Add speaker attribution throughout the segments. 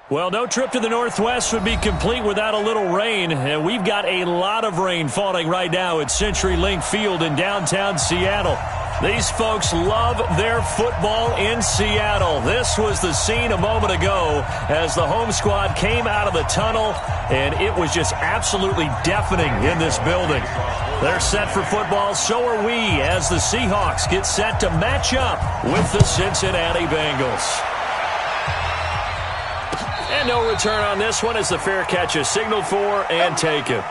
Speaker 1: Well, no trip to the Northwest would be complete without a little rain, and we've got a lot of rain falling right now at CenturyLink Field in downtown Seattle. These folks love their football in Seattle. This was the scene a moment ago as the home squad came out of the tunnel, and it was just absolutely deafening in this building. They're set for football, so are we, as the Seahawks get set to match up with the Cincinnati Bengals. And no return on this one as the fair catch is signaled for and taken.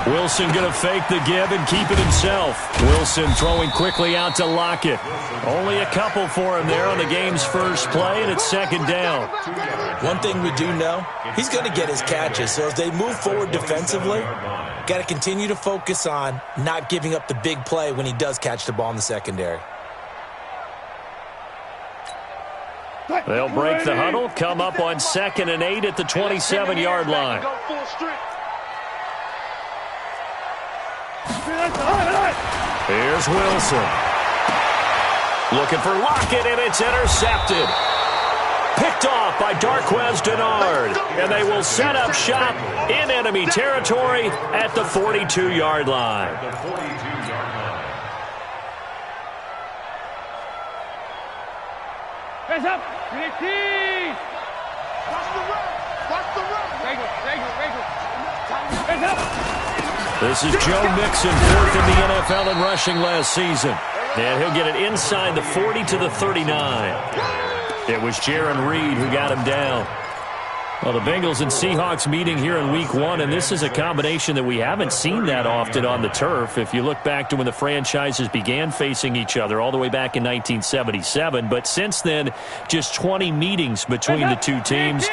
Speaker 1: Wilson going to fake the give and keep it himself. Wilson throwing quickly out to Lockett. Only a couple for him there on the game's first play, and it's second down.
Speaker 2: One thing we do know, he's going to get his catches. So as they move forward defensively, got to continue to focus on not giving up the big play when he does catch the ball in the secondary.
Speaker 1: They'll break the huddle, come up on 2nd and 8 at the 27-yard line. Here's Wilson. Looking for Lockett, and it's intercepted. Picked off by Darquez Dennard. And they will set up shop in enemy territory at the 42-yard line.
Speaker 3: Hands up. Watch the run. Watch the run. Hands up.
Speaker 1: This is Joe Mixon, 4th in the NFL in rushing last season. And he'll get it inside the 40 to the 39. It was Jaron Reed who got him down. Well, the Bengals and Seahawks meeting here in Week 1, and this is a combination that we haven't seen that often on the turf. If you look back to when the franchises began facing each other all the way back in 1977. But since then, just 20 meetings between the two teams.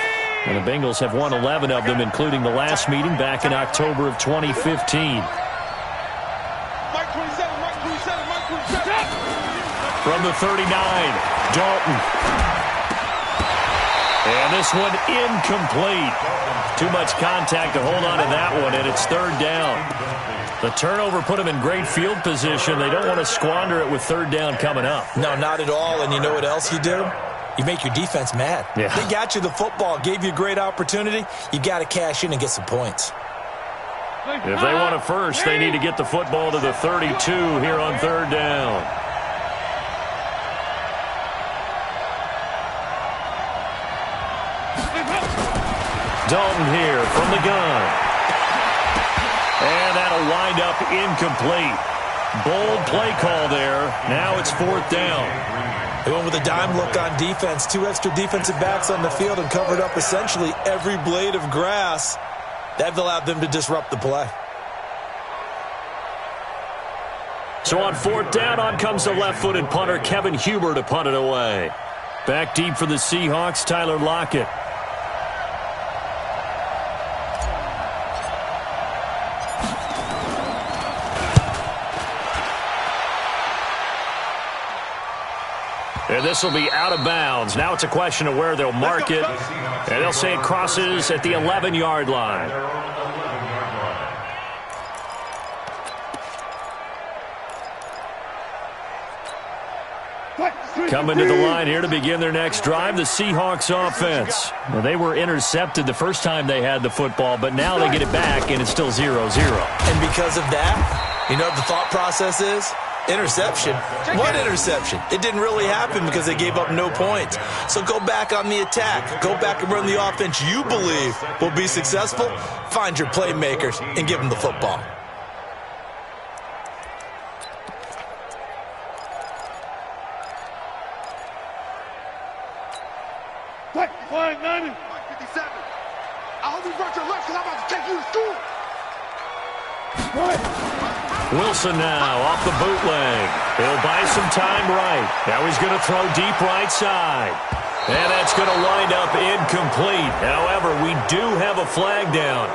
Speaker 1: And the Bengals have won 11 of them, including the last meeting back in October of 2015. From the 39, Dalton. And this one incomplete. Too much contact to hold on to that one, and it's 3rd down. The turnover put them in great field position. They don't want to squander it with 3rd down coming up.
Speaker 2: No, not at all. And you know what else you do? You make your defense mad.
Speaker 1: Yeah.
Speaker 2: They got you the football, gave you a great opportunity. You got to cash in and get some points.
Speaker 1: If they want it first, they need to get the football to the 32 here on 3rd down. Dalton here from the gun. And that'll wind up incomplete. Bold play call there. Now it's 4th down.
Speaker 2: They went with a dime look on defense. 2 extra defensive backs on the field and covered up essentially every blade of grass. That allowed them to disrupt the play.
Speaker 1: So on 4th down, on comes the left-footed punter, Kevin Huber, to punt it away. Back deep for the Seahawks, Tyler Lockett. And this will be out of bounds. Now it's a question of where they'll mark it. And they'll say it crosses at the 11-yard line. Coming to the line here to begin their next drive, the Seahawks offense. Well, they were intercepted the first time they had the football, but now they get it back, and it's still 0-0.
Speaker 2: And because of that, you know what the thought process is? Interception. What interception? It didn't really happen because they gave up no points. So go back on the attack. Go back and run the offense you believe will be successful. Find your playmakers and give them the football.
Speaker 3: Flag 90. 57. I hope you brought your left because I'm about to take you to school.
Speaker 1: Wilson now off the bootleg. He'll buy some time right. Now he's going to throw deep right side. And that's going to wind up incomplete. However, we do have a flag down.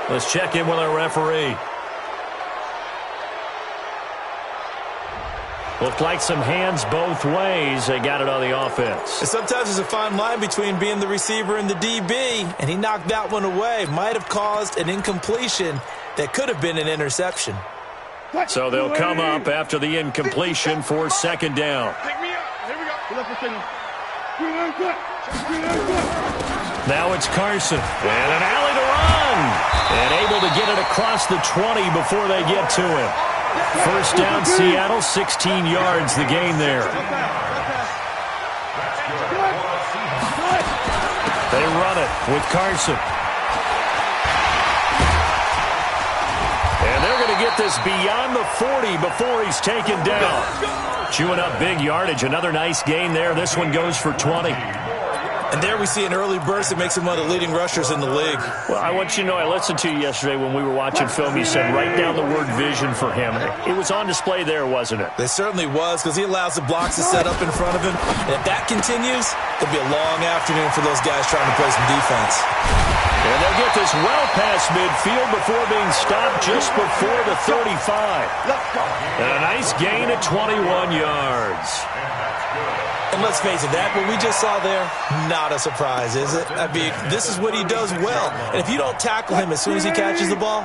Speaker 1: Let's check in with our referee. Looked like some hands both ways. They got it on the offense.
Speaker 2: And sometimes there's a fine line between being the receiver and the DB, and he knocked that one away. Might have caused an incompletion that could have been an interception.
Speaker 1: So they'll come up after the incompletion for second down.
Speaker 3: Pick me up. Here we go.
Speaker 1: Now it's Carson. And an alley to run. And able to get it across the 20 before they get to him. First down, Seattle, 16 yards the gain there. They run it with Carson. And they're going to get this beyond the 40 before he's taken down. Chewing up big yardage. Another nice gain there. This one goes for 20.
Speaker 2: And there we see an early burst that makes him one of the leading rushers in the league.
Speaker 1: Well, I want you to know, I listened to you yesterday when we were watching film. You said write down the word vision for him. It was on display there, wasn't it?
Speaker 2: It certainly was, because he allows the blocks to set up in front of him. And if that continues, it'll be a long afternoon for those guys trying to play some defense.
Speaker 1: And they'll get this well past midfield before being stopped just before the 35. And a nice gain at 21 yards.
Speaker 2: And let's face it, that what we just saw there, not a surprise, is it? I mean, this is what he does well. And if you don't tackle him as soon as he catches the ball,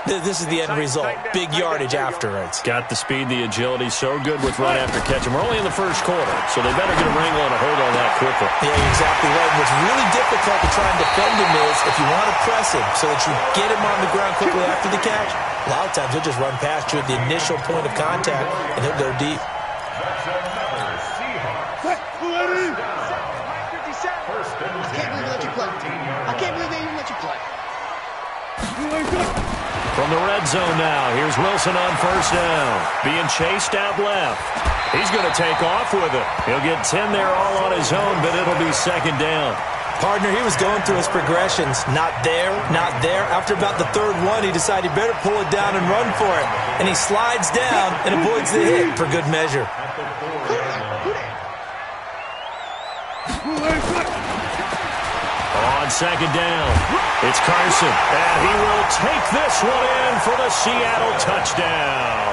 Speaker 2: this is the end result. Big yardage afterwards.
Speaker 1: Got the speed, the agility, so good with run after catch. And we're only in the first quarter, so they better get a wrangle and a hold on that quickly.
Speaker 2: Yeah, you're exactly right. What's really difficult to try and defend him is if you want to press him so that you get him on the ground quickly after the catch, a lot of times he'll just run past you at the initial point of contact, and he'll go deep.
Speaker 1: From the red zone now, here's Wilson on first down. Being chased out left. He's going to take off with it. He'll get 10 there all on his own, but it'll be second down.
Speaker 2: Partner, he was going through his progressions. Not there, not there. After about the third one, he decided he better pull it down and run for it. And he slides down and avoids the hit for good measure.
Speaker 1: On second down, it's Carson. And he will take this one in for the Seattle touchdown.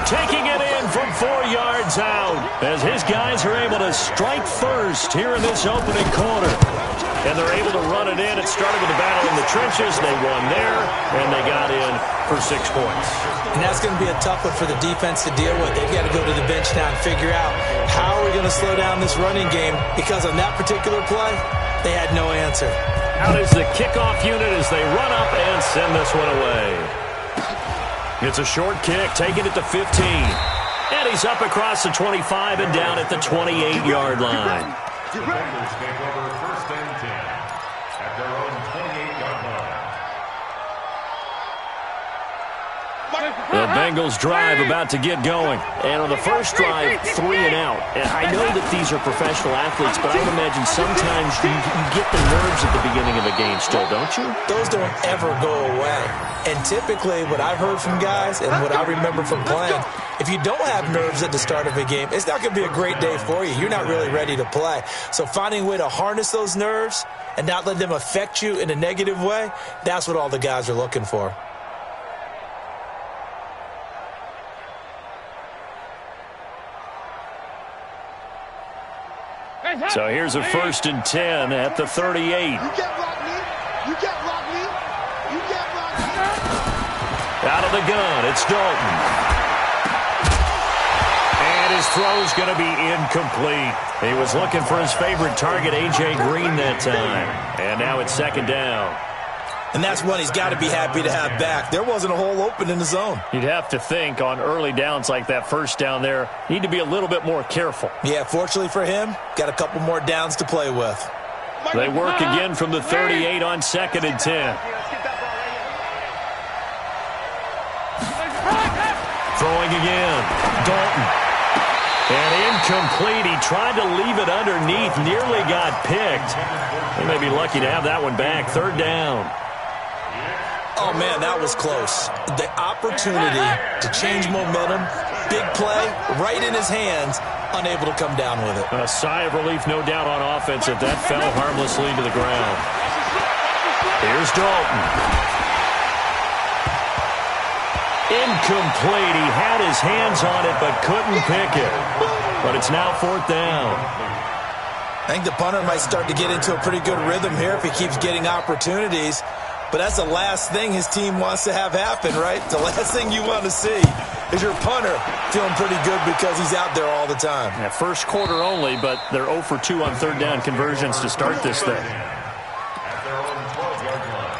Speaker 1: Taking it in from 4 yards out as his guys are able to strike first here in this opening quarter. And they're able to run it in. It started with a battle in the trenches. They won there, and they got in for 6 points.
Speaker 2: And that's going to be a tough one for the defense to deal with. They've got to go to the bench now and figure out how are we going to slow down this running game, because on that particular play, they had no answer.
Speaker 1: Out is the kickoff unit as they run up and send this one away. It's a short kick, taking it to 15. And he's up across the 25 and down at the 28-yard line.
Speaker 4: The Bengals take over first and 10 at their own 28-yard line.
Speaker 1: The Bengals drive about to get going. And on the first drive, 3 and out. And I know that these are professional athletes, but I would imagine sometimes you get the nerves at the beginning of a game still, don't you?
Speaker 2: Those don't ever go away. And typically, what I've heard from guys and what I remember from playing, if you don't have nerves at the start of a game, it's not going to be a great day for you. You're not really ready to play. So finding a way to harness those nerves and not let them affect you in a negative way, that's what all the guys are looking for.
Speaker 1: So here's a first and 10 at the 38.
Speaker 3: You can't block me. You can't block me. You can't block me.
Speaker 1: Out of the gun, it's Dalton. And his throw's going to be incomplete. He was looking for his favorite target, A.J. Green, that time. And now it's second down.
Speaker 2: And that's one he's got to be happy to have back. There wasn't a hole open in the zone.
Speaker 1: You'd have to think on early downs like that first down there, need to be a little bit more careful.
Speaker 2: Yeah, fortunately for him, got a couple more downs to play with.
Speaker 1: They work again from the 38 on second and 10. Throwing again. Dalton. And incomplete. He tried to leave it underneath. Nearly got picked. They may be lucky to have that one back. Third down.
Speaker 2: Oh, man, that was close. The opportunity to change momentum Big play, right in his hands, unable to come down with it.
Speaker 1: A sigh of relief, no doubt, on offense if that fell harmlessly to the ground. Here's Dalton. Incomplete. He had his hands on it but couldn't pick it. But it's now 4th down.
Speaker 2: I think the punter might start to get into a pretty good rhythm here if he keeps getting opportunities. But that's the last thing his team wants to have happen, right? The last thing you want to see is your punter feeling pretty good because he's out there all the time.
Speaker 1: Yeah, first quarter only, but they're 0 for 2 on 3rd down conversions to start this thing.
Speaker 4: At their own 12-yard line.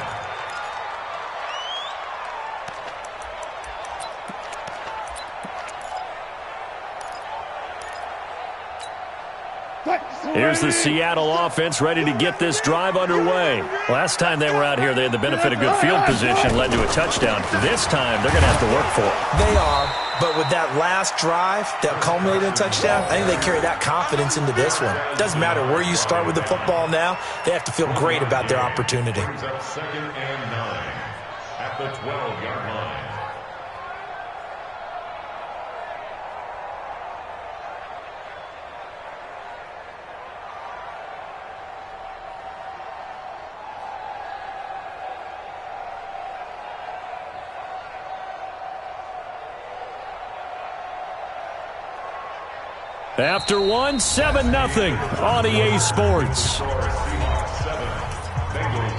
Speaker 1: Here's the Seattle offense ready to get this drive underway. Last time they were out here, they had the benefit of good field position, led to a touchdown. This time, they're going to have to work for it.
Speaker 2: They are, but with that last drive that culminated in a touchdown, I think they carry that confidence into this one. Doesn't matter where you start with the football now, they have to feel great about their opportunity.
Speaker 4: Brings up 2nd and 9 at the 12-yard line.
Speaker 1: After 1, 7-0 on EA Sports.
Speaker 4: Seahawks 7, Bengals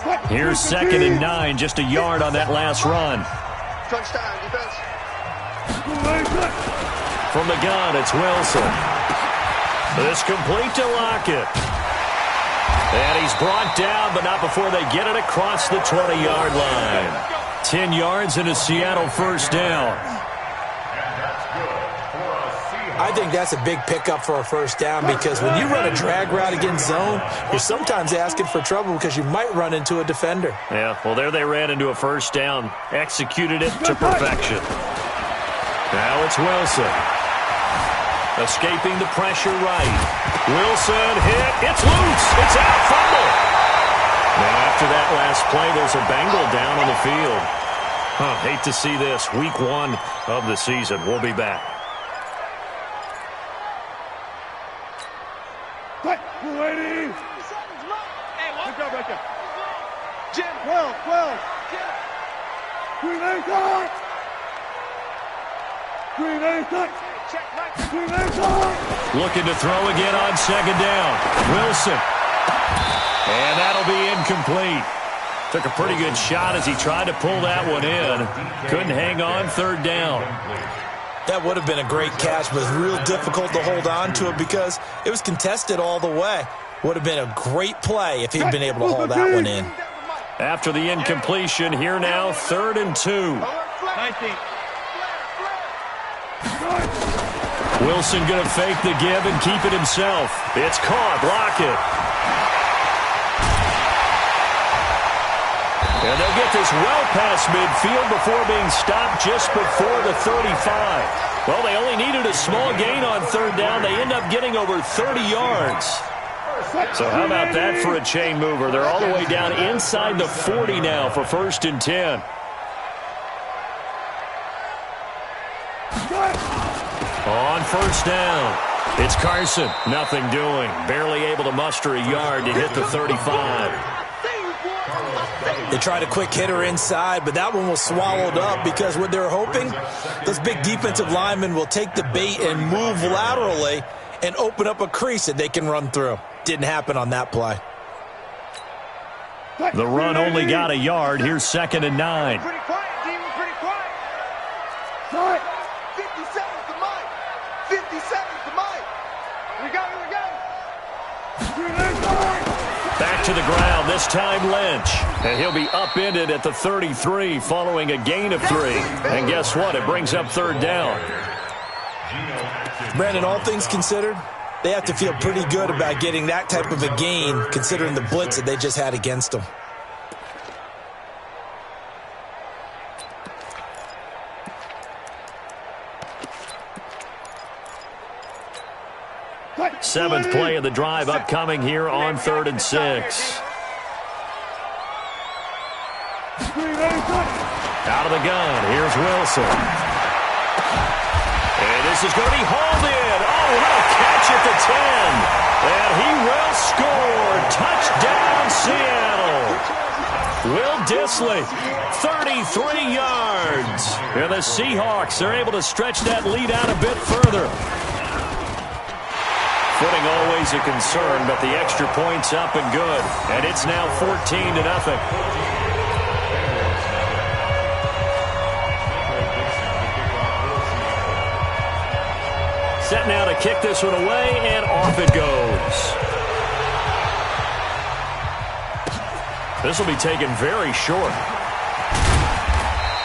Speaker 4: 0.
Speaker 1: Here's 2nd and 9, just a yard on that last run.
Speaker 3: Touchdown, defense.
Speaker 1: From the gun, it's Wilson. This complete to Lockett. And he's brought down, but not before they get it across the 20-yard line. 10 yards and a Seattle 1st down.
Speaker 2: I think that's a big pickup for a 1st down because when you run a drag route against zone, you're sometimes asking for trouble because you might run into a defender.
Speaker 1: Yeah, well, there they ran into a 1st down. Executed it to perfection. Now it's Wilson. Escaping the pressure right. Wilson hit. It's loose. It's out. Fumble. Now after that last play, there's a Bengal down on the field. Hate to see this. Week 1 of the season. We'll be back.
Speaker 3: Ready? Hey, what? Good job right there. Jim. 12. Green touch. Green touch. Check right. Green touch.
Speaker 1: Looking to throw again on 2nd down. Wilson. And that'll be incomplete. Took a pretty good shot as he tried to pull that one in. Couldn't hang on 3rd down.
Speaker 2: That would have been a great catch, but it's real difficult to hold on to it because it was contested all the way. Would have been a great play if he'd been able to hold that one in.
Speaker 1: After the incompletion, here now, 3rd and 2. Wilson going to fake the give and keep it himself. It's caught. Lockett. And they'll get this well past midfield before being stopped just before the 35. Well, they only needed a small gain on 3rd down. They end up getting over 30 yards. So how about that for a chain mover? They're all the way down inside the 40 now for 1st and 10. On 1st down, it's Carson. Nothing doing. Barely able to muster a yard to hit the 35.
Speaker 2: They tried a quick hitter inside, but that one was swallowed up because what they're hoping, those big defensive linemen will take the bait and move laterally and open up a crease that they can run through. Didn't happen on that play.
Speaker 1: The run only got a yard. Here's 2nd and 9.
Speaker 3: Pretty quiet, team. Pretty quiet. Quiet. 50 seconds to Mike. 50 seconds to Mike. We go.
Speaker 1: Back to the ground, this time Lynch. And he'll be upended at the 33 following a gain of 3. And guess what? It brings up 3rd down.
Speaker 2: Brandon, all things considered, they have to feel pretty good about getting that type of a gain considering the blitz that they just had against them.
Speaker 1: Seventh play of the drive upcoming here on 3rd and 6. Out of the gun, here's Wilson. And this is going to be hauled in. Oh, what a catch at the 10. And he will score. Touchdown, Seattle. Will Dissly, 33 yards. And the Seahawks are able to stretch that lead out a bit further. Footing always a concern, but the extra point's up and good. And it's now 14-0. Set now to kick this one away, and off it goes. This will be taken very short.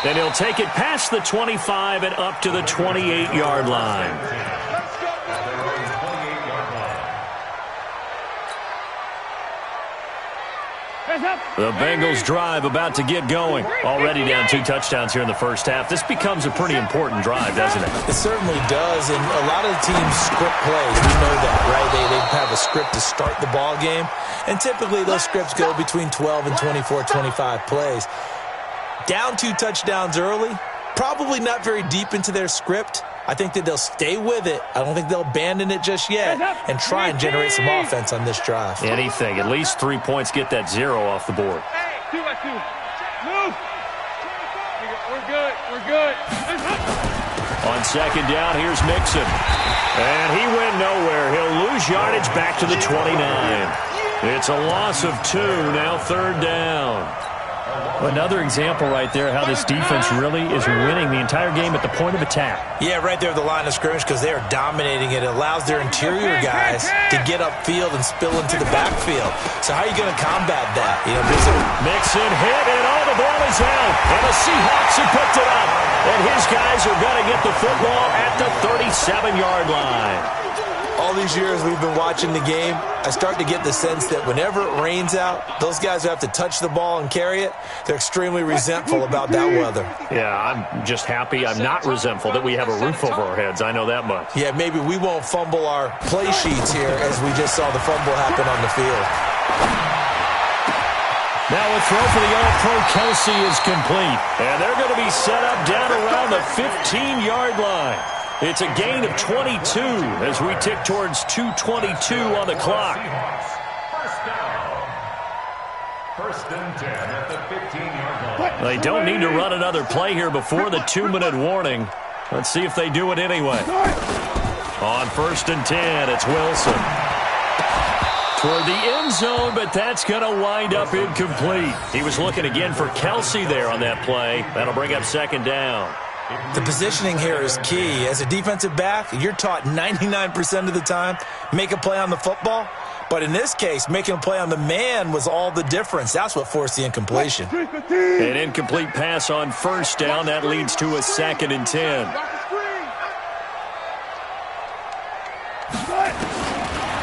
Speaker 1: Then he'll take it past the 25 and up to the 28-yard line. The Bengals drive about to get going. Already down 2 touchdowns here in the first half. This becomes a pretty important drive, doesn't it?
Speaker 2: It certainly does, and a lot of the teams script plays. We know that, right? They have a script to start the ball game, and typically those scripts go between 12 and 24, 25 plays. Down 2 touchdowns early, probably not very deep into their script. I think that they'll stay with it. I don't think they'll abandon it just yet and try and generate some offense on this drive.
Speaker 1: Anything. At least 3 points, get that 0 off the board.
Speaker 3: Hey, 2-by-2. Move. We're good. We're good.
Speaker 1: On second down, here's Mixon. And he went nowhere. He'll lose yardage back to the 29. It's a loss of 2, now third down. Another example right there how this defense really is winning the entire game at the point of attack.
Speaker 2: Yeah, right there at the line of scrimmage because they are dominating it. It allows their interior guys to get upfield and spill into the backfield. So how are you going to combat that? You know,
Speaker 1: Mixon hit, and the ball is out. And the Seahawks have picked it up. And his guys are going to get the football at the 37-yard line.
Speaker 2: All these years we've been watching the game, I start to get the sense that whenever it rains out, those guys who have to touch the ball and carry it, they're extremely resentful about that weather.
Speaker 1: Yeah, I'm just happy I'm not resentful that we have a roof over our heads. I know that much.
Speaker 2: Yeah, maybe we won't fumble our play sheets here as we just saw the fumble happen on the field.
Speaker 1: Now a throw for the All-Pro Kelsey is complete. And they're going to be set up down around the 15-yard line. It's a gain of 22 as we tick towards 2:22 on the clock.
Speaker 4: First and 10 at the 15-yard line.
Speaker 1: They don't need to run another play here before the 2-minute warning. Let's see if they do it anyway. On first and 10, it's Wilson. Toward the end zone, but that's going to wind up incomplete. He was looking again for Kelsey there on that play. That'll bring up second down.
Speaker 2: The positioning here is key. As a defensive back, you're taught 99% of the time, make a play on the football. But in this case, making a play on the man was all the difference. That's what forced the incompletion.
Speaker 1: An incomplete pass on first down. That leads to a 2nd and 10.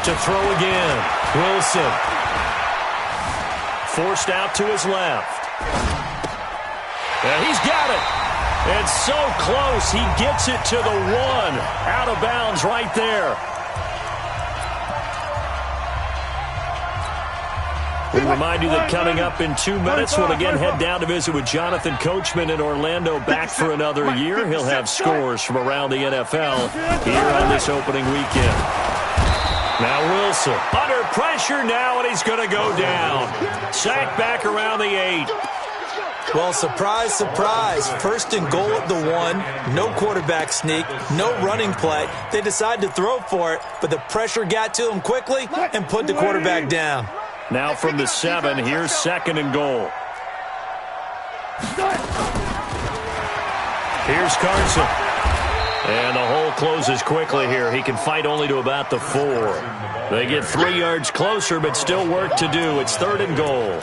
Speaker 1: To throw again. Wilson. Forced out to his left. And he's got it. And so close, he gets it to the 1. Out of bounds right there. We remind you that coming up in 2 minutes, we'll again head down to visit with Jonathan Coachman in Orlando, back for another year. He'll have scores from around the NFL here on this opening weekend. Now Wilson, under pressure now, and he's going to go down. Sacked back around the 8.
Speaker 2: Well, surprise, surprise. First and goal at the 1. No quarterback sneak. No running play. They decide to throw for it, but the pressure got to him quickly and put the quarterback down.
Speaker 1: Now from the 7, here's 2nd and goal. Here's Carson. And the hole closes quickly here. He can fight only to about the 4. They get 3 yards closer, but still work to do. It's 3rd and goal.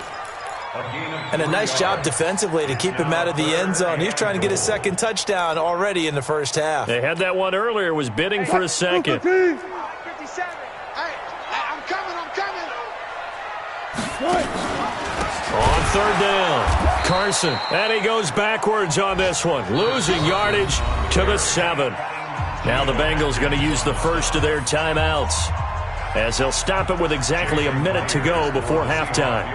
Speaker 2: And a nice job defensively to keep him out of the end zone. He's trying to get his 2nd touchdown already in the first half.
Speaker 1: They had that one earlier, was bidding for a 2nd.
Speaker 3: 57. Hey, I'm coming.
Speaker 1: On 3rd down, Carson. And he goes backwards on this one, losing yardage to the 7. Now the Bengals going to use the first of their timeouts as they'll stop it with exactly a minute to go before halftime.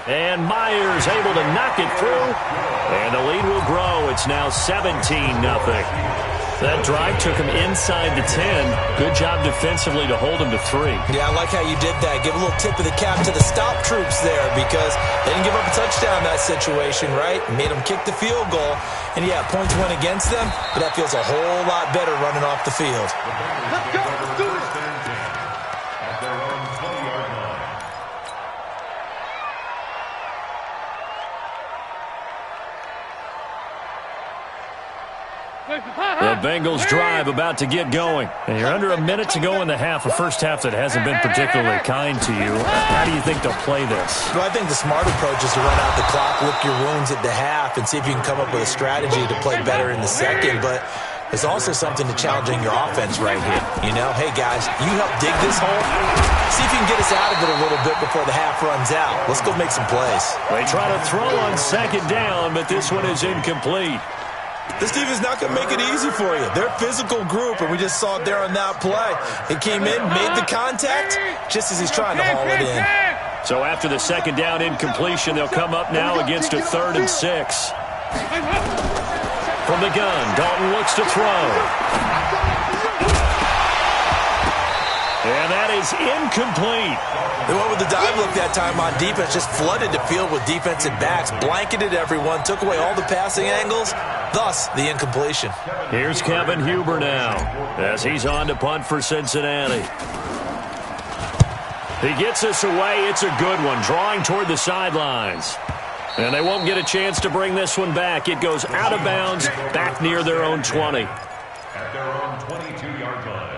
Speaker 1: And Myers able to knock it through. And the lead will grow. It's now 17-0. That drive took him inside the 10. Good job defensively to hold him to 3.
Speaker 2: Yeah, I like how you did that. Give a little tip of the cap to the stop troops there because they didn't give up a touchdown in that situation, right? Made them kick the field goal. And, yeah, points went against them, but that feels a whole lot better running off the field.
Speaker 3: Let's go. Let's do it.
Speaker 4: At their own 20-yard line.
Speaker 1: The Bengals drive about to get going. And you're under a minute to go in the half, a first half that hasn't been particularly kind to you. How do you think they'll play this?
Speaker 2: Well, I think the smart approach is to run out the clock, lick your wounds at the half, and see if you can come up with a strategy to play better in the second. But there's also something to challenging your offense right here. You know, hey, guys, you help dig this hole. See if you can get us out of it a little bit before the half runs out. Let's go make some plays.
Speaker 1: They try to throw on second down, but this one is incomplete.
Speaker 2: This defense not going to make it easy for you. They're a physical group, and we just saw it there on that play. He came in, made the contact, just as he's trying to haul it in.
Speaker 1: So after the second down incompletion, they'll come up now against a 3rd and 6. From the gun, Dalton looks to throw. And that is incomplete.
Speaker 2: They went with the dive look that time on defense, just flooded the field with defensive backs, blanketed everyone, took away all the passing angles, thus the incompletion.
Speaker 1: Here's Kevin Huber now as he's on to punt for Cincinnati. He gets us away. It's a good one, drawing toward the sidelines. And they won't get a chance to bring this one back. It goes out of bounds, back near their own 20.
Speaker 4: At their own 22-yard line.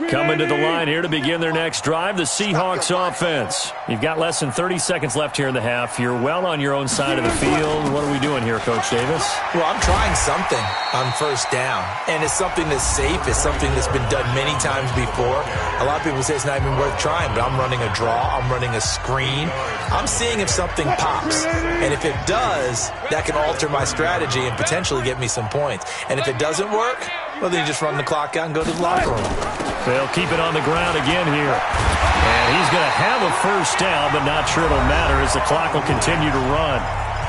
Speaker 1: Coming to the line here to begin their next drive, the Seahawks offense. You've got less than 30 seconds left here in the half. You're well on your own side of the field. What are we doing here, Coach Davis?
Speaker 2: Well, I'm trying something on first down, and it's something that's safe. It's something that's been done many times before. A lot of people say it's not even worth trying, but I'm running a draw. I'm running a screen. I'm seeing if something pops, and if it does, that can alter my strategy and potentially get me some points. And if it doesn't work, well, then you just run the clock out and go to the locker room.
Speaker 1: They'll keep it on the ground again here. And he's going to have a first down, but not sure it'll matter as the clock will continue to run.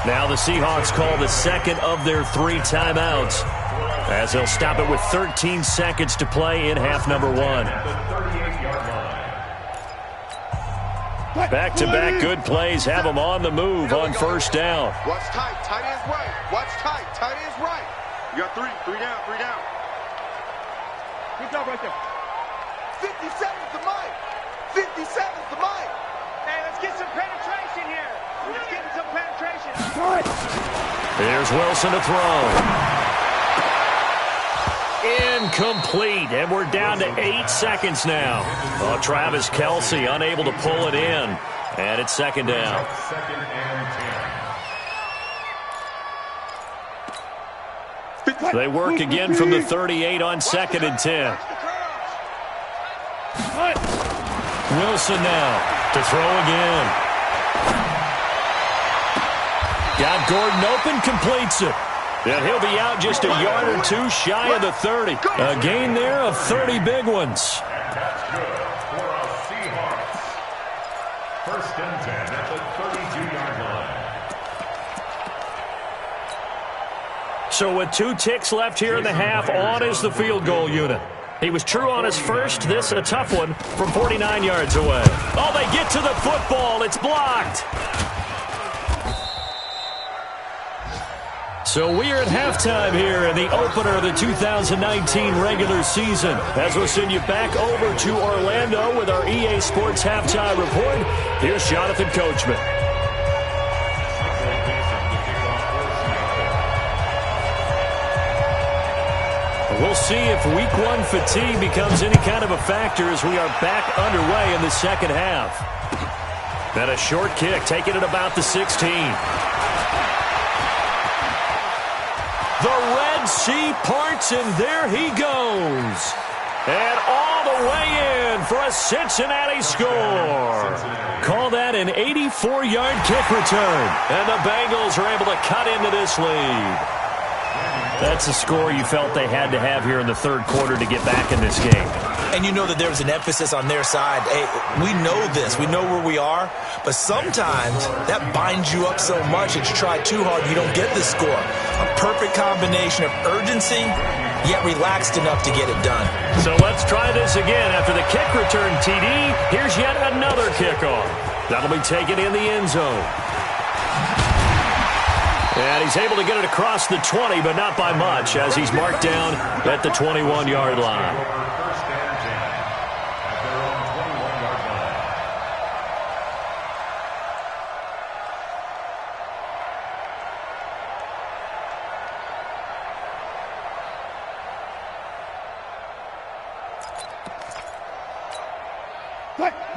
Speaker 1: Now the Seahawks call the second of their 3 timeouts as they'll stop it with 13 seconds to play in half number 1. Back-to-back good plays have them on the move on first down.
Speaker 3: Watch tight. Tight ends right. Watch tight. Tight ends right. You got 3. 3 down. 3 down. Good job right there. 50 seconds to Mike. 50 seconds to Mike.
Speaker 5: Hey, let's get some penetration here. We're just getting some penetration.
Speaker 1: Here's Wilson to throw. Incomplete, and we're down to 8 seconds now. Oh, Travis Kelce unable to pull it in, and it's second down.
Speaker 4: Second and 10.
Speaker 1: They work again from the 38 on 2nd and 10. Wilson now to throw again. Got Gordon open, completes it. And he'll be out just a yard or 2 shy of the 30. A gain there of 30 big ones.
Speaker 4: And that's good for a Seahawks. First and 10 at the 32-yard line.
Speaker 1: So with 2 ticks left here in the half, on is the field goal unit. He was true on his first. This a tough one from 49 yards away. Oh, they get to the football. It's blocked. So we are at halftime here in the opener of the 2019 regular season. As we'll send you back over to Orlando with our EA Sports Halftime Report, here's Jonathan Coachman. We'll see if Week 1 fatigue becomes any kind of a factor as we are back underway in the second half. Then a short kick, taking it about the 16. The Red Sea parts, and there he goes. And all the way in for a Cincinnati score. Call that an 84-yard kick return. And the Bengals are able to cut into this lead. That's a score you felt they had to have here in the third quarter to get back in this game.
Speaker 2: And you know that there was an emphasis on their side. Hey, we know this. We know where we are. But sometimes that binds you up so much that you try too hard, you don't get the score. A perfect combination of urgency, yet relaxed enough to get it done.
Speaker 1: So let's try this again. After the kick return, TD, here's yet another kickoff. That'll be taken in the end zone. And he's able to get it across the 20, but not by much, as he's marked down at the 21-yard line.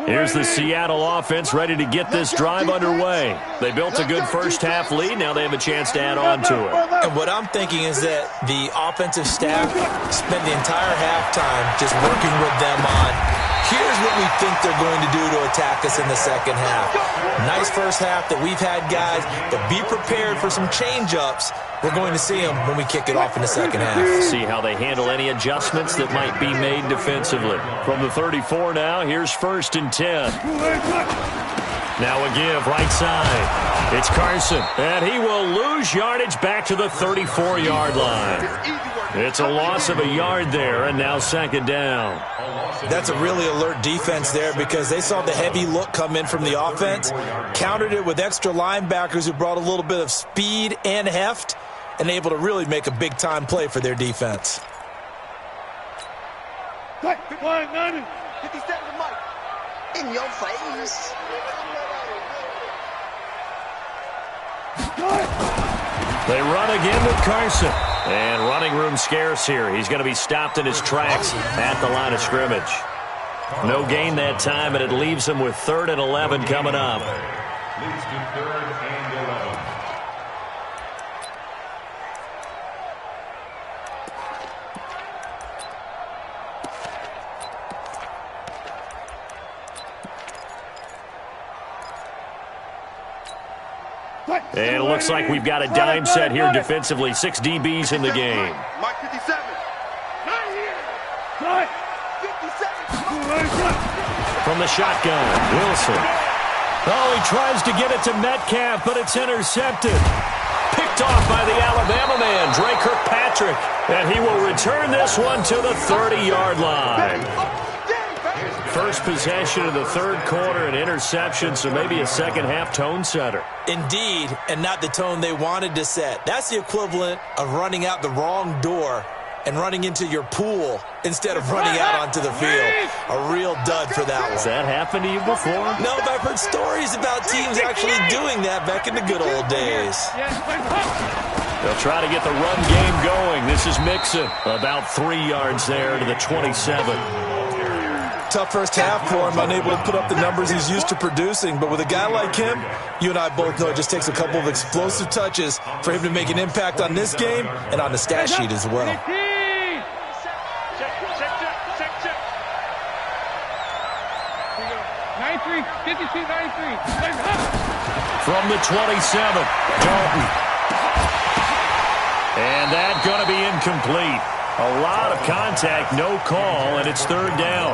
Speaker 1: Here's the Seattle offense ready to get this drive underway. They built a good first-half lead. Now they have a chance to add on to it.
Speaker 2: And what I'm thinking is that the offensive staff spent the entire halftime just working with them on, here's what we think they're going to do to attack us in the second half. Nice first half that we've had, guys, but be prepared for some change-ups. We're going to see them when we kick it off in the second half.
Speaker 1: See how they handle any adjustments that might be made defensively. From the 34 now, here's 1st and 10. Now a give, right side. It's Carson, and he will lose yardage back to the 34-yard line. It's a loss of a yard there, and now 2nd down.
Speaker 2: That's a really alert defense there because they saw the heavy look come in from the offense, countered it with extra linebackers who brought a little bit of speed and heft, and able to really make a big-time play for their defense.
Speaker 3: 57 Mike. In your face.
Speaker 1: They run again with Carson. And running room scarce here. He's going to be stopped in his tracks at the line of scrimmage. No gain that time, and it leaves him with 3rd and 11 coming up.
Speaker 4: Leads to 3rd and 11.
Speaker 1: And it looks like we've got a dime set here defensively. 6 DBs in the game.
Speaker 3: Mike 57.
Speaker 1: From the shotgun, Wilson. Oh, he tries to get it to Metcalf, but it's intercepted. Picked off by the Alabama man, Dre Kirkpatrick. And he will return this one to the 30-yard line. First possession of the third quarter, an interception, so maybe a second-half tone setter.
Speaker 2: Indeed, and not the tone they wanted to set. That's the equivalent of running out the wrong door and running into your pool instead of running out onto the field. A real dud for that one.
Speaker 1: Has that happened to you before?
Speaker 2: No, but I've heard stories about teams actually doing that back in the good old days.
Speaker 1: They'll try to get the run game going. This is Mixon, about 3 yards there to the 27.
Speaker 2: Tough first half for him, unable to put up the numbers he's used to producing. But with a guy like him, you and I both know it just takes a couple of explosive touches for him to make an impact on this game and on the stat sheet as well.
Speaker 1: From the 27, Dalton. And that's going to be incomplete. A lot of contact, no call, and it's 3rd down.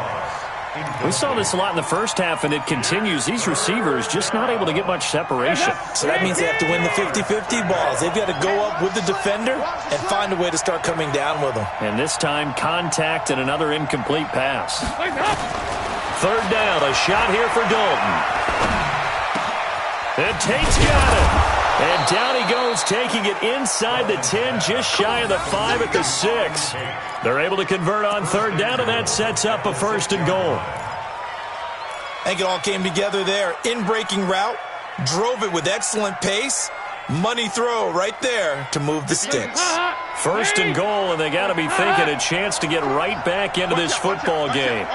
Speaker 1: We saw this a lot in the first half, and it continues. These receivers just not able to get much separation.
Speaker 2: So that means they have to win the 50-50 balls. They've got to go up with the defender and find a way to start coming down with them.
Speaker 1: And this time, contact and another incomplete pass. 3rd down, a shot here for Dalton. And Tate's got it. And down he goes, taking it inside the 10, just shy of the 5 at the 6. They're able to convert on 3rd down, and that sets up a 1st and goal.
Speaker 2: I think it all came together there. In-breaking route, drove it with excellent pace. Money throw right there to move the sticks.
Speaker 1: 1st and goal, and they got to be thinking a chance to get right back into this football game.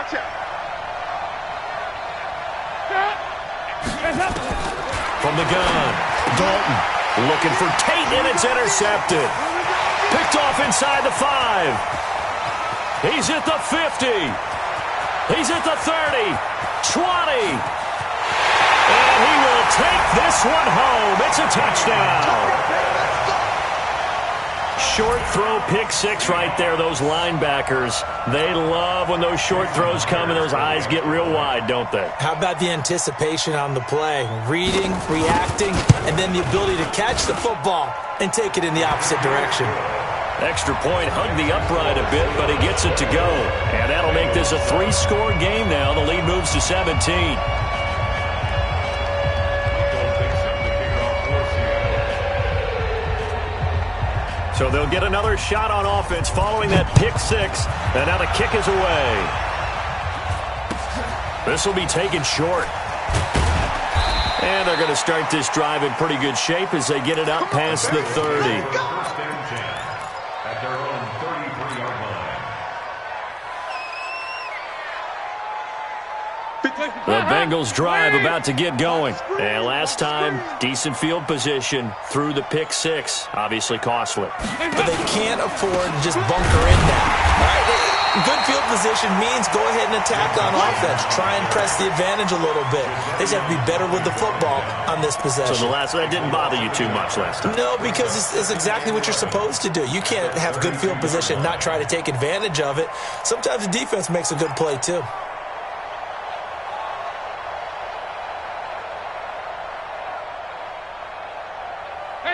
Speaker 1: From the gun. Dalton looking for Tate, and it's intercepted. Picked off inside the 5. He's at the 50. He's at the 30. 20. And he will take this one home. It's a touchdown. Short throw, pick six right there. Those linebackers, they love when those short throws come and those eyes get real wide, don't they?
Speaker 2: How about the anticipation on the play? Reading, reacting, and then the ability to catch the football and take it in the opposite direction.
Speaker 1: Extra point, hugged the upright a bit, but he gets it to go. And that'll make this a 3-score game now. The lead moves to 17. So they'll get another shot on offense following that pick six. And now the kick is away. This will be taken short. And they're going to start this drive in pretty good shape as they get it up past the 30.
Speaker 4: First and 10 at their own 33-yard line.
Speaker 1: The Bengals drive about to get going. And last time, decent field position through the pick six. Obviously costly.
Speaker 2: But they can't afford to just bunker in now. All right? Good field position means go ahead and attack on offense. Try and press the advantage a little bit. They just have to be better with the football on this possession.
Speaker 1: So that didn't bother you too much last time?
Speaker 2: No, because it's exactly what you're supposed to do. You can't have good field position and not try to take advantage of it. Sometimes the defense makes a good play too.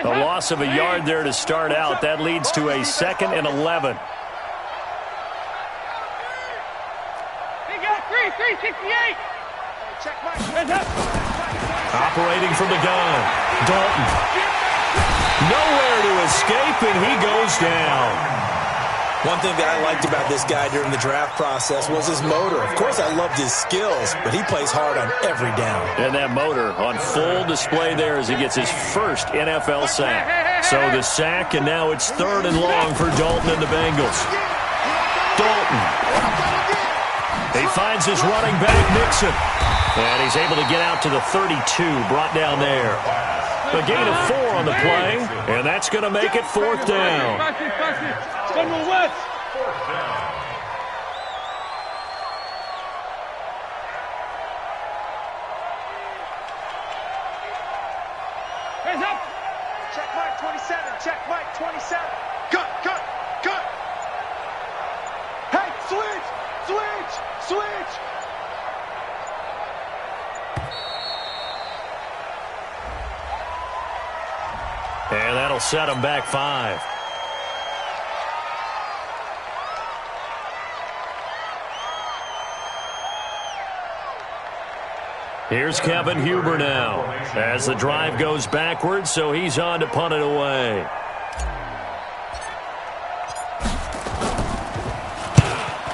Speaker 1: A loss of a yard there to start out. That leads to a 2nd and 11.
Speaker 5: He got 368.
Speaker 1: Operating from the gun. Dalton. Nowhere to escape, and he goes down.
Speaker 2: One thing that I liked about this guy during the draft process was his motor. Of course, I loved his skills, but he plays hard on every down.
Speaker 1: And that motor on full display there as he gets his first NFL sack. So the sack, and now it's 3rd and long for Dalton and the Bengals. Dalton. He finds his running back, Nixon. And he's able to get out to the 32, brought down there. A gain of 4 on the play, and that's going to make it 4th down.
Speaker 5: Hands up.
Speaker 3: Check Mike 27. Check Mike 27. Cut. Hey, switch.
Speaker 1: And that'll set him back 5. Here's Kevin Huber now as the drive goes backwards, so he's on to punt it away.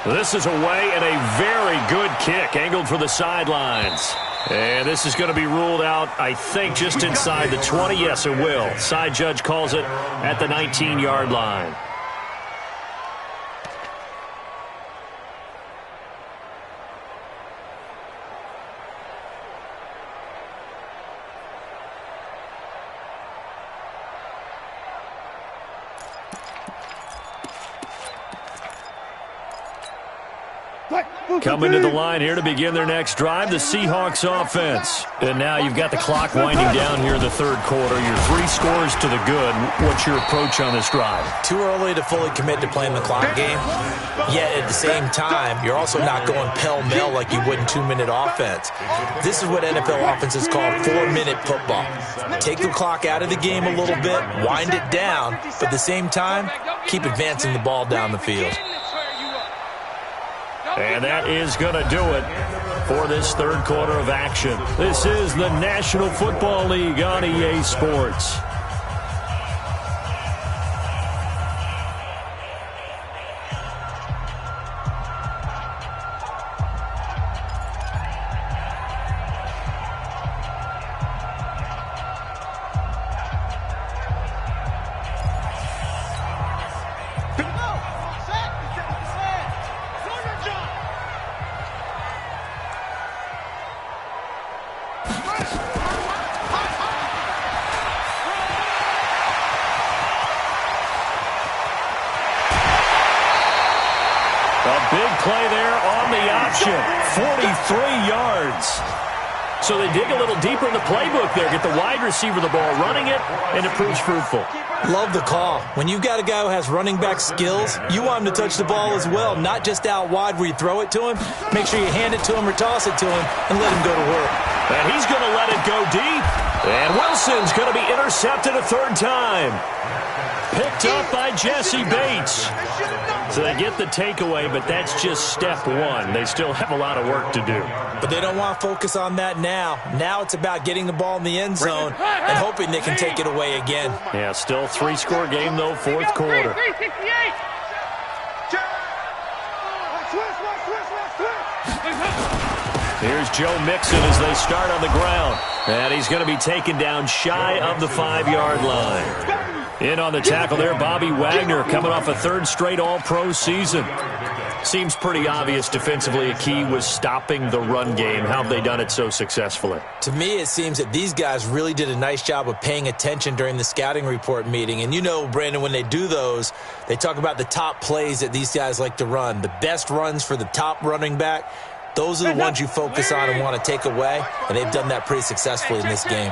Speaker 1: This is away and a very good kick angled for the sidelines. And this is going to be ruled out, I think, just inside the 20. Yes, it will. Side judge calls it at the 19-yard line. Coming to the line here to begin their next drive, the Seahawks offense. And now you've got the clock winding down here in the 3rd quarter. You're 3 scores to the good. What's your approach on this drive?
Speaker 2: Too early to fully commit to playing the clock game. Yet at the same time, you're also not going pell-mell like you would in 2-minute offense. This is what NFL offenses call 4-minute football. Take the clock out of the game a little bit, wind it down, but at the same time, keep advancing the ball down the field.
Speaker 1: And that is going to do it for this 3rd quarter of action. This is the National Football League on EA Sports. A big play there on the option. 43 yards. So they dig a little deeper in the playbook there. Get the wide receiver the ball, running it, and it proves fruitful.
Speaker 2: Love the call. When you've got a guy who has running back skills, you want him to touch the ball as well, not just out wide where you throw it to him. Make sure you hand it to him or toss it to him and let him go to work.
Speaker 1: And he's going to let it go deep. And Wilson's going to be intercepted a third time. Picked up by Jesse Bates. So they get the takeaway, but that's just step one. They still have a lot of work to do.
Speaker 2: But they don't want to focus on that now. Now it's about getting the ball in the end zone and hoping they can take it away again.
Speaker 1: Yeah, still 3-score game, though, fourth quarter. Here's Joe Mixon as they start on the ground. And he's going to be taken down shy of the 5-yard line. In on the tackle there, Bobby Wagner, coming off a third straight All-Pro season. Seems pretty obvious defensively a key was stopping the run game. How have they done it so successfully?
Speaker 2: To me, it seems that these guys really did a nice job of paying attention during the scouting report meeting. And you know, Brandon, when they do those, they talk about the top plays that these guys like to run. The best runs for the top running back, those are the ones you focus on and want to take away. And they've done that pretty successfully in this game.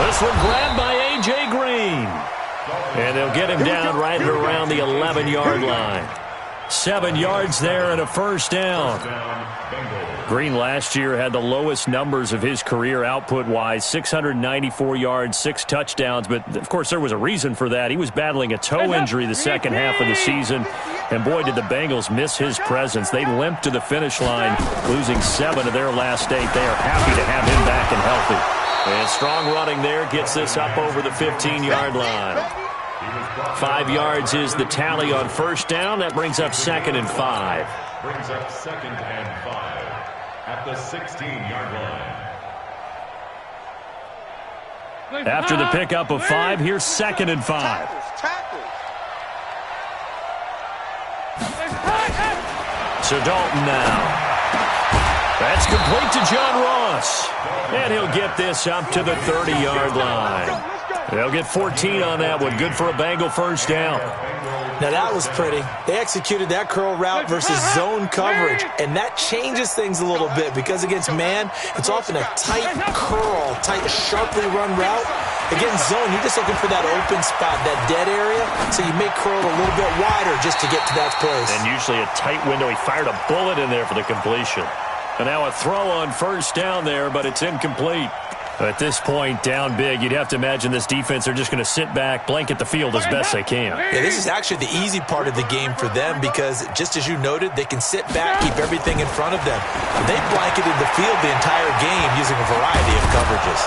Speaker 1: This one grabbed by A.J. Green. And they'll get him down right around the 11-yard line. 7 yards there and a first down. Green last year had the lowest numbers of his career output-wise, 694 yards, 6 touchdowns. But, of course, there was a reason for that. He was battling a toe injury the second half of the season. And, boy, did the Bengals miss his presence. They limped to the finish line, losing 7 of their last 8. They are happy to have him back and healthy. And strong running there gets this up over the 15-yard line. 5 yards is the tally on first down. That brings up 2nd and 5.
Speaker 4: Brings up 2nd and 5 at the 16-yard line.
Speaker 1: After the pickup of 5, here's 2nd and 5. So Dalton now. That's complete to John Ross. And he'll get this up to the 30-yard line. They'll get 14 on that one. Good for a Bengal first down.
Speaker 2: Now that was pretty. They executed that curl route versus zone coverage, and that changes things a little bit because against man, it's often a tight curl, tight, sharply run route. Against zone, you're just looking for that open spot, that dead area, so you may curl it a little bit wider just to get to that place.
Speaker 1: And usually a tight window. He fired a bullet in there for the completion. And now a throw on first down there, but it's incomplete. At this point, down big, you'd have to imagine this defense are just going to sit back, blanket the field as best they can.
Speaker 2: Yeah, this is actually the easy part of the game for them because, just as you noted, they can sit back, keep everything in front of them. They blanketed the field the entire game using a variety of coverages.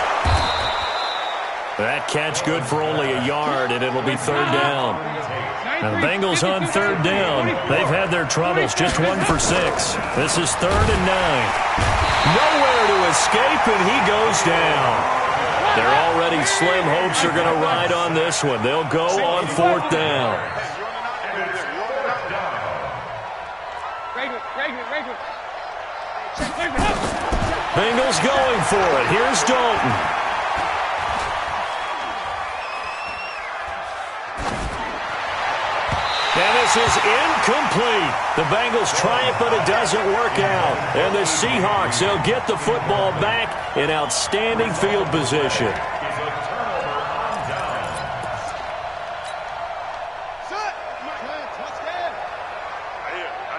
Speaker 1: That catch good for only a yard, and it'll be third down. Now, the Bengals on third down. They've had their troubles, just 1 for 6. This is 3rd and 9. Nowhere to escape, and he goes down. Their already slim hopes are going to ride on this one. They'll go on 4th down. Bengals going for it. Here's Dalton. And this is incomplete. The Bengals try it, but it doesn't work out. And the Seahawks, they'll get the football back in outstanding field position.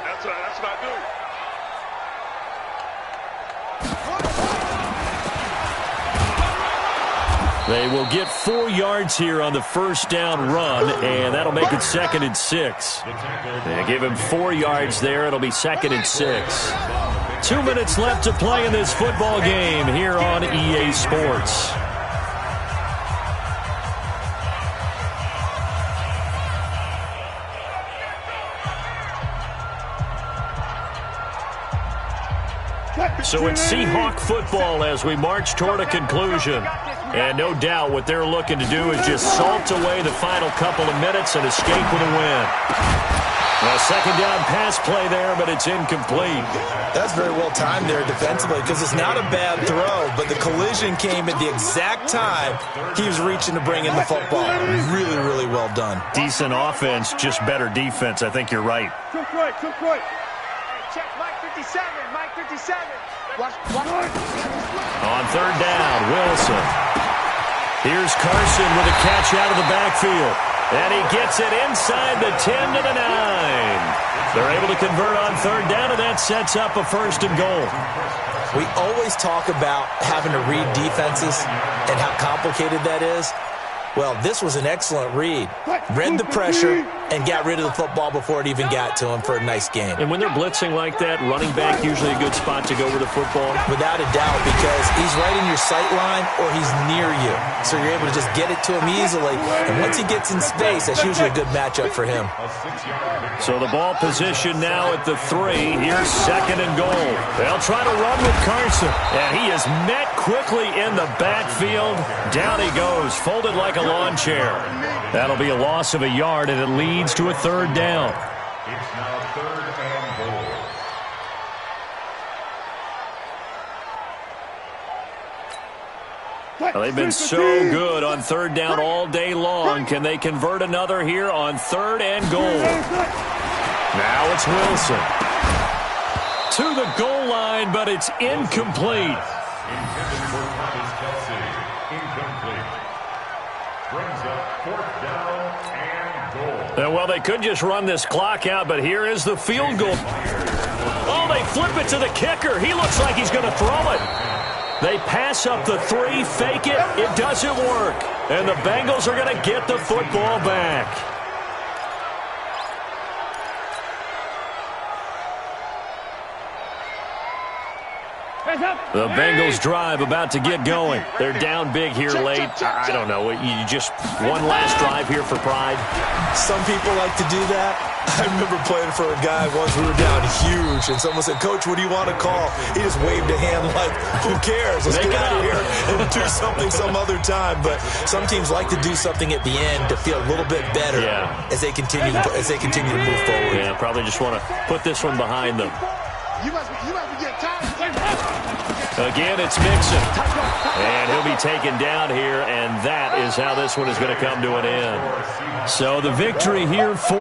Speaker 3: That's what I do.
Speaker 1: They will get 4 yards here on the first down run, and that'll make it 2nd and 6. They give him 4 yards there. It'll be 2nd and 6. 2 minutes left to play in this football game here on EA Sports. So it's Seahawk football as we march toward a conclusion. And no doubt what they're looking to do is just salt away the final couple of minutes and escape with a win. A second down pass play there, but it's incomplete.
Speaker 2: That's very well timed there defensively because it's not a bad throw, but the collision came at the exact time he was reaching to bring in the football. Really, really well done.
Speaker 1: Decent offense, just better defense. I think you're right.
Speaker 5: Cook right. Hey, check Mike 57. Mike 57. Watch.
Speaker 1: On third down, Wilson. Here's Carson with a catch out of the backfield. And he gets it inside the 10 to the 9. They're able to convert on third down, and that sets up a first and goal.
Speaker 2: We always talk about having to read defenses and how complicated that is. Well, this was an excellent read. Read the pressure and got rid of the football before it even got to him for a nice game.
Speaker 1: And when they're blitzing like that, running back usually a good spot to go with the football.
Speaker 2: Without a doubt, because he's right in your sight line or he's near you. So you're able to just get it to him easily. And once he gets in space, that's usually a good matchup for him.
Speaker 1: So the ball position now at the 3. Here's second and goal. They'll try to run with Carson. And he is met quickly in the backfield. Down he goes, folded like a lawn chair. That'll be a loss of a yard, and it leads to a third down.
Speaker 4: It's now third and goal.
Speaker 1: Well, they've been so good on third down all day long. Can they convert another here on third and goal? Now it's Wilson. To the goal line, but it's incomplete.
Speaker 4: Intended for Thomas Kelsey. Incomplete. Brings up fourth down and goal.
Speaker 1: Well, they could just run this clock out, but here is the field goal. Oh, they flip it to the kicker. He looks like he's going to throw it. They pass up the 3, fake it. It doesn't work. And the Bengals are going to get the football back. The Bengals drive about to get going. They're down big here late. I don't know. You just one last drive here for pride.
Speaker 2: Some people like to do that. I remember playing for a guy once. We were down huge, and someone said, "Coach, what do you want to call?" He just waved a hand like, "Who cares? Let's get out of here and do something some other time." But some teams like to do something at the end to feel a little bit better as they continue to move forward.
Speaker 1: Yeah, probably just want to put this one behind them.
Speaker 5: You must be getting tired.
Speaker 1: Again, it's Mixon. And he'll be taken down here, and that is how this one is going to come to an end. So the victory here for